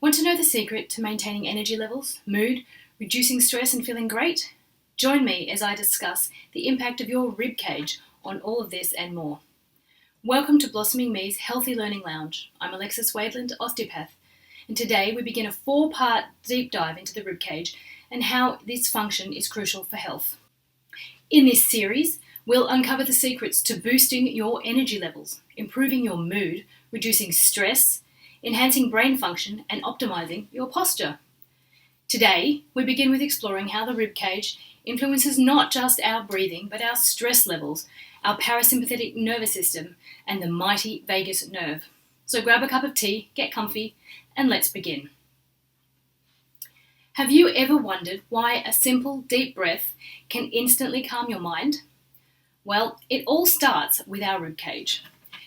Want to know the secret to maintaining energy levels, mood, reducing stress and feeling great? Join me as I discuss the impact of your rib cage on all of this and more. Welcome to Blossoming Me's Healthy Learning Lounge. I'm Alexis Wadeland, osteopath, and today we begin a 4-part deep dive into the rib cage and how this function is crucial for health. In this series, we'll uncover the secrets to boosting your energy levels, improving your mood, reducing stress, enhancing brain function, and optimizing your posture. Today, we begin with exploring how the rib cage influences not just our breathing, but our stress levels, our parasympathetic nervous system, and the mighty vagus nerve. So grab a cup of tea, get comfy, and let's begin. Have you ever wondered why a simple deep breath can instantly calm your mind? Well, it all starts with our rib cage.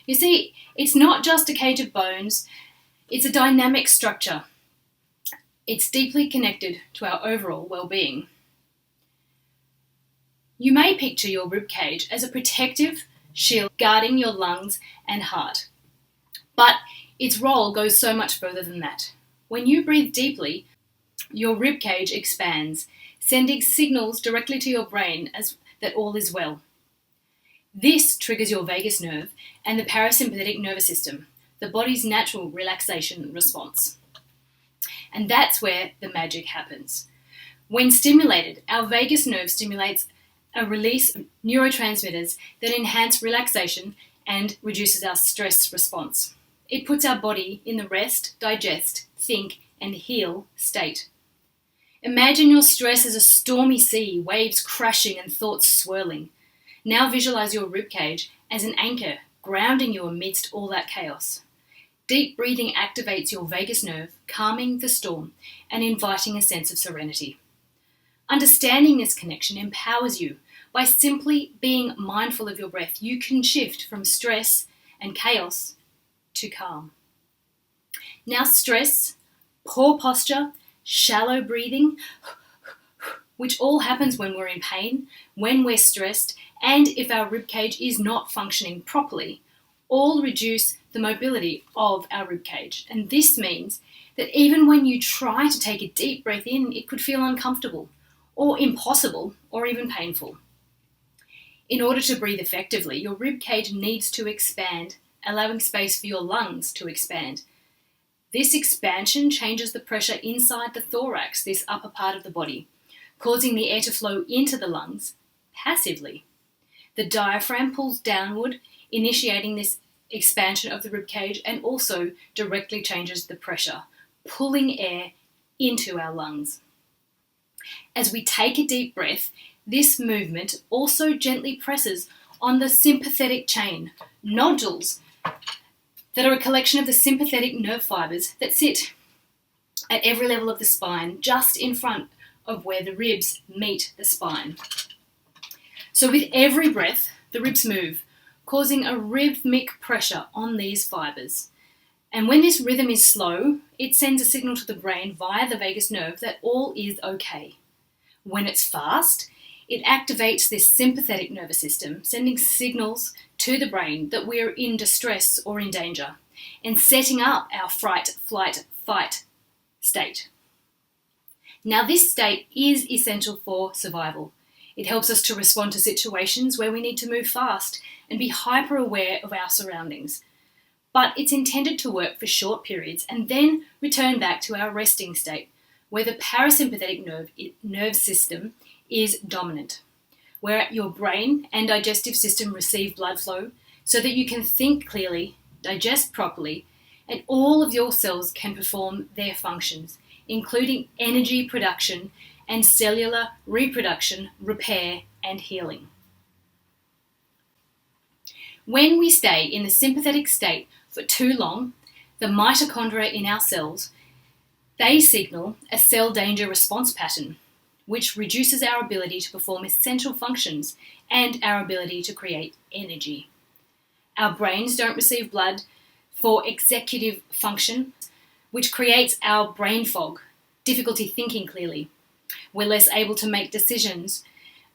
You see, it's not just a cage of bones, it's a dynamic structure. It's deeply connected to our overall well-being. You may picture your rib cage as a protective shield guarding your lungs and heart. But its role goes so much further than that. When you breathe deeply, your rib cage expands, sending signals directly to your brain that all is well. This triggers your vagus nerve and the parasympathetic nervous system, the body's natural relaxation response. And that's where the magic happens. When stimulated, our vagus nerve stimulates a release of neurotransmitters that enhance relaxation and reduces our stress response. It puts our body in the rest, digest, think, and heal state. Imagine your stress as a stormy sea, waves crashing and thoughts swirling. Now visualize your rib cage as an anchor, grounding you amidst all that chaos. Deep breathing activates your vagus nerve, calming the storm and inviting a sense of serenity. Understanding this connection empowers you. By simply being mindful of your breath, you can shift from stress and chaos to calm. Now stress, poor posture, shallow breathing, which all happens when we're in pain, when we're stressed, and if our rib cage is not functioning properly, all reduce the mobility of our rib cage. And this means that even when you try to take a deep breath in, it could feel uncomfortable or impossible or even painful. In order to breathe effectively, your rib cage needs to expand, allowing space for your lungs to expand. This expansion changes the pressure inside the thorax, this upper part of the body, causing the air to flow into the lungs passively. The diaphragm pulls downward, initiating this expansion of the rib cage, and also directly changes the pressure, pulling air into our lungs. As we take a deep breath, this movement also gently presses on the sympathetic chain, nodules that are a collection of the sympathetic nerve fibers that sit at every level of the spine, just in front of where the ribs meet the spine. So with every breath, the ribs move, causing a rhythmic pressure on these fibers. And when this rhythm is slow, it sends a signal to the brain via the vagus nerve that all is okay. When it's fast, it activates this sympathetic nervous system, sending signals to the brain that we're in distress or in danger, and setting up our fright, flight, fight state. Now, this state is essential for survival. It helps us to respond to situations where we need to move fast and be hyper aware of our surroundings. But it's intended to work for short periods and then return back to our resting state, where the parasympathetic nerve system is dominant, where your brain and digestive system receive blood flow so that you can think clearly, digest properly, and all of your cells can perform their functions, including energy production and cellular reproduction, repair, and healing. When we stay in the sympathetic state for too long, the mitochondria in our cells, they signal a cell danger response pattern, which reduces our ability to perform essential functions and our ability to create energy. Our brains don't receive blood for executive function, which creates our brain fog, difficulty thinking clearly. We're less able to make decisions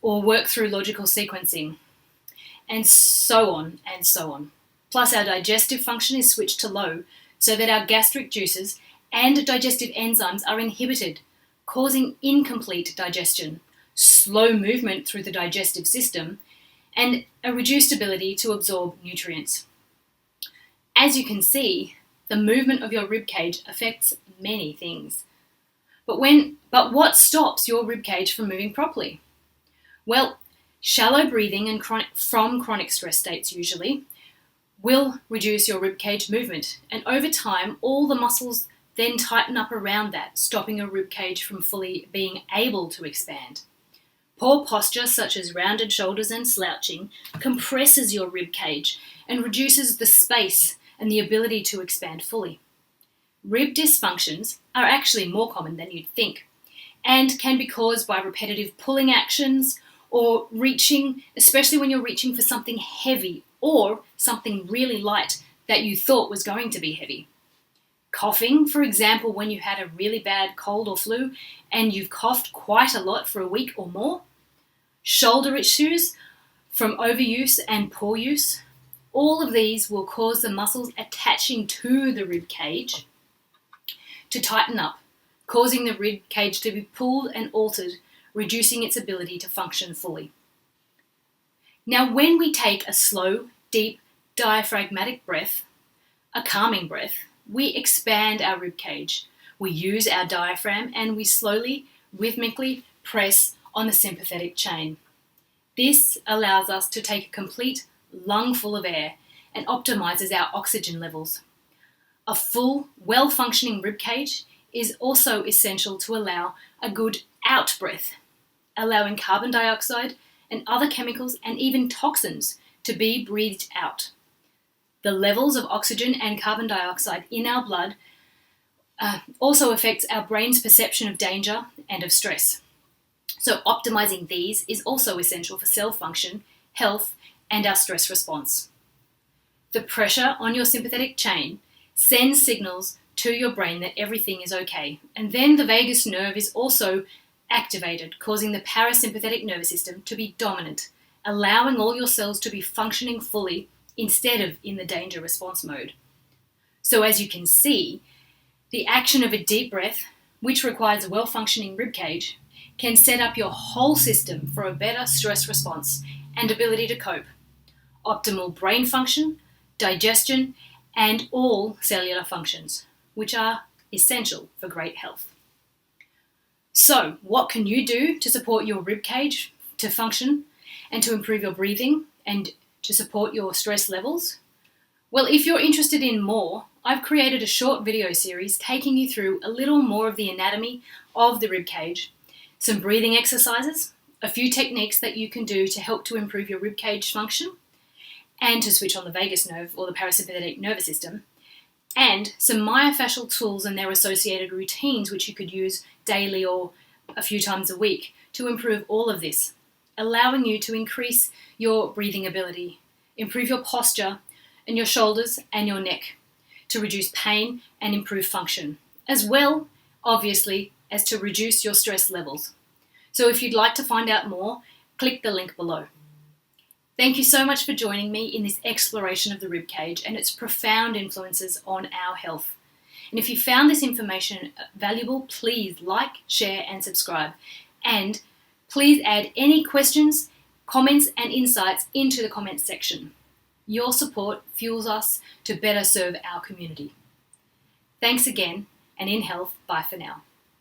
or work through logical sequencing, and so on and so on. Plus, our digestive function is switched to low so that our gastric juices and digestive enzymes are inhibited, causing incomplete digestion, slow movement through the digestive system, and a reduced ability to absorb nutrients. As you can see, the movement of your rib cage affects many things. But what stops your rib cage from moving properly? Well, shallow breathing and from chronic stress states usually will reduce your rib cage movement, and over time all the muscles then tighten up around that, stopping your rib cage from fully being able to expand. Poor posture, such as rounded shoulders and slouching, compresses your rib cage and reduces the space and the ability to expand fully. Rib dysfunctions are actually more common than you'd think and can be caused by repetitive pulling actions or reaching, especially when you're reaching for something heavy or something really light that you thought was going to be heavy. Coughing, for example, when you had a really bad cold or flu and you've coughed quite a lot for a week or more. Shoulder issues from overuse and poor use. All of these will cause the muscles attaching to the rib cage to tighten up, causing the rib cage to be pulled and altered, reducing its ability to function fully. Now, when we take a slow, deep, diaphragmatic breath, a calming breath, we expand our rib cage. We use our diaphragm and we slowly, rhythmically press on the sympathetic chain. This allows us to take a complete lung full of air and optimizes our oxygen levels. A full, well-functioning rib cage is also essential to allow a good out breath, allowing carbon dioxide and other chemicals and even toxins to be breathed out. The levels of oxygen and carbon dioxide in our blood also affects our brain's perception of danger and of stress. So optimizing these is also essential for cell function, health, and our stress response. The pressure on your sympathetic chain sends signals to your brain that everything is okay, and then the vagus nerve is also activated, causing the parasympathetic nervous system to be dominant, allowing all your cells to be functioning fully instead of in the danger response mode. So as you can see, the action of a deep breath, which requires a well-functioning rib cage, can set up your whole system for a better stress response and ability to cope. Optimal brain function, digestion, and all cellular functions, which are essential for great health. So, what can you do to support your rib cage to function and to improve your breathing and to support your stress levels? Well, if you're interested in more, I've created a short video series taking you through a little more of the anatomy of the rib cage, some breathing exercises, a few techniques that you can do to help to improve your rib cage function and to switch on the vagus nerve or the parasympathetic nervous system, and some myofascial tools and their associated routines which you could use daily or a few times a week to improve all of this, allowing you to increase your breathing ability, improve your posture and your shoulders and your neck, to reduce pain and improve function, as well, obviously, as to reduce your stress levels. So if you'd like to find out more, click the link below. Thank you so much for joining me in this exploration of the rib cage and its profound influences on our health. And if you found this information valuable, please like, share, and subscribe. And please add any questions, comments, and insights into the comments section. Your support fuels us to better serve our community. Thanks again, and in health, bye for now.